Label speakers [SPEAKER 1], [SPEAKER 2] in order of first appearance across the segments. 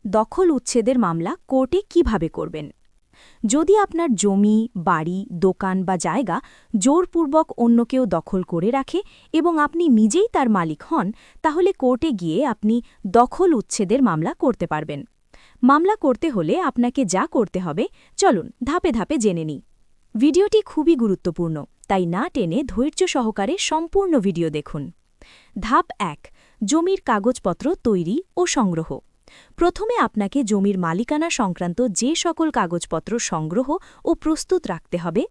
[SPEAKER 1] দখল উচ্ছেদের মামলা কোর্টে কিভাবে করবেন? যদি আপনার জমি, বাড়ি, দোকান বা জায়গা জোরপূর্বক অন্য কেউ দখল করে রাখে এবং আপনি নিজেই তার মালিক হন, তাহলে কোর্টে গিয়ে আপনি দখল উচ্ছেদের মামলা করতে পারবেন। মামলা করতে হলে আপনাকে যা করতে হবে, চলুন ধাপে ধাপে জেনে নিই। ভিডিওটি খুবই গুরুত্বপূর্ণ, তাই না টেনে ধৈর্য সহকারে সম্পূর্ণ ভিডিও দেখুন। ধাপ ১, জমির কাগজপত্র তৈরি ও সংগ্রহ। প্রথমে আপনাকে জমির মালিকানা সংক্রান্ত যে সকল কাগজপত্র সংগ্রহ ও প্রস্তুত রাখতে হবে: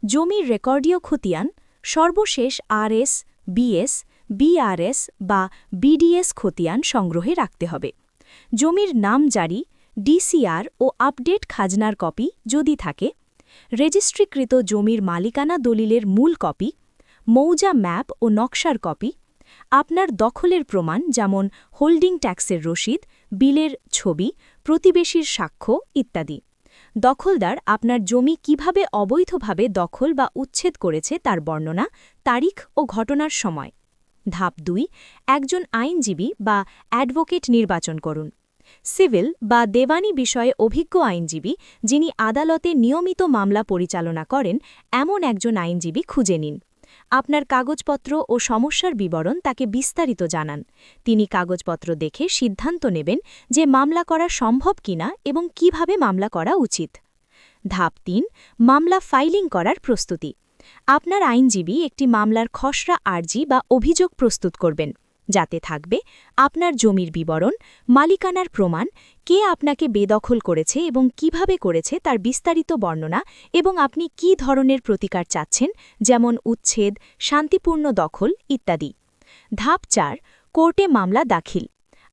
[SPEAKER 1] জমির রেকর্ডীয় খতিয়ান, সর্বশেষ আরএস, বিএস, বিআরএস বা বিডিএস খতিয়ান সংগ্রহে রাখতে হবে। জমির নামজারি, ডিসিআর ও আপডেট খাজনার কপি যদি থাকে, রেজিস্ট্রিকৃত জমির মালিকানা দলিলের মূল কপি, মৌজা ম্যাপ ও নকশার কপি, আপনার দখলের প্রমাণ যেমন হোল্ডিং ট্যাক্সের রসিদ, বিলের ছবি, প্রতিবেশীর সাক্ষ্য ইত্যাদি। দখলদার আপনার জমি কিভাবে অবৈধভাবে দখল বা উচ্ছেদ করেছে তার বর্ণনা, তারিখ ও ঘটনার সময়। ধাপ ২, একজন আইনজীবী বা অ্যাডভোকেট নির্বাচন করুন। সিভিল বা দেওয়ানি বিষয়ে অভিজ্ঞ আইনজীবী, যিনি আদালতে নিয়মিত মামলা পরিচালনা করেন, এমন একজন আইনজীবী খুঁজে নিন। আপনার কাগজপত্র ও সমস্যার বিবরণ তাকে বিস্তারিত জানান। তিনি কাগজপত্র দেখে সিদ্ধান্ত নেবেন যে মামলা করা সম্ভব কিনা এবং কিভাবে মামলা করা উচিত। ধাপ ৩, মামলা ফাইলিং করার প্রস্তুতি। আপনার আইনজীবী একটি মামলার খসড়া আর্জি বা অভিযোগ প্রস্তুত করবেন, যাতে থাকবে আপনার জমির বিবরণ, মালিকানার প্রমাণ, কে আপনাকে বেদখল করেছে এবং কিভাবে করেছে তার বিস্তারিত বর্ণনা, এবং আপনি কী ধরনের প্রতিকার চাচ্ছেন, যেমন উচ্ছেদ, শান্তিপূর্ণ দখল ইত্যাদি। ধাপ ৪, কোর্টে মামলা দাখিল।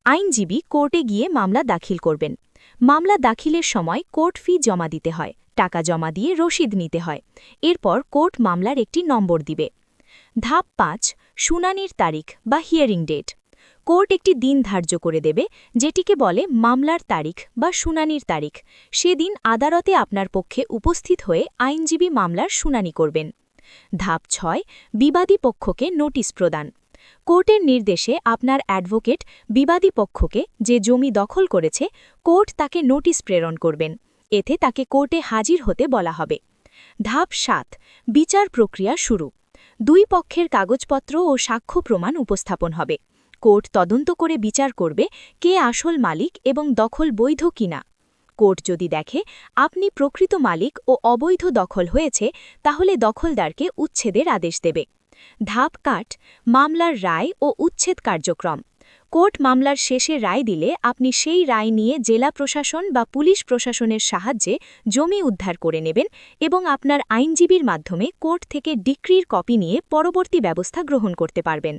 [SPEAKER 1] আইনজীবী কোর্টে গিয়ে মামলা দাখিল করবেন। মামলা দাখিলের সময় কোর্ট ফি জমা দিতে হয়, টাকা জমা দিয়ে রসিদ নিতে হয়। এরপর কোর্ট মামলার একটি নম্বর দিবে। ধাপ ৫, শুনানির তারিখ বা হিয়ারিং ডেট। কোর্ট একটি দিন ধার্য করে দেবে, যেটিকে বলে মামলার তারিখ বা শুনানির তারিখ। সেদিন আদালতে আপনার পক্ষে উপস্থিত হয়ে আইনজীবী মামলার শুনানি করবেন। ধাপ ৬, বিবাদী পক্ষকে নোটিশ প্রদান। কোর্টের নির্দেশে আপনার অ্যাডভোকেট বিবাদী পক্ষকে, যে জমি দখল করেছে, কোর্ট তাকে নোটিশ প্রেরণ করবেন। এতে তাকে কোর্টে হাজির হতে বলা হবে। ধাপ ৭, বিচার প্রক্রিয়া শুরু। দুই পক্ষের কাগজপত্র ও সাক্ষ্য প্রমাণ উপস্থাপন হবে। কোর্ট তদন্ত করে বিচার করবে কে আসল মালিক এবং দখল বৈধ কিনা। কোর্ট যদি দেখে আপনি প্রকৃত মালিক ও অবৈধ দখল হয়েছে, তাহলে দখলদারকে উচ্ছেদের আদেশ দেবে। ধাপ ৮, মামলার রায় ও উচ্ছেদ কার্যক্রম। কোর্ট মামলার শেষে রায় দিলে আপনি সেই রায় নিয়ে জেলা প্রশাসন বা পুলিশ প্রশাসনের সাহায্যে জমি উদ্ধার করে নেবেন এবং আপনার আইনজীবীর মাধ্যমে কোর্ট থেকে ডিক্রির কপি নিয়ে পরবর্তী ব্যবস্থা গ্রহণ করতে পারবেন।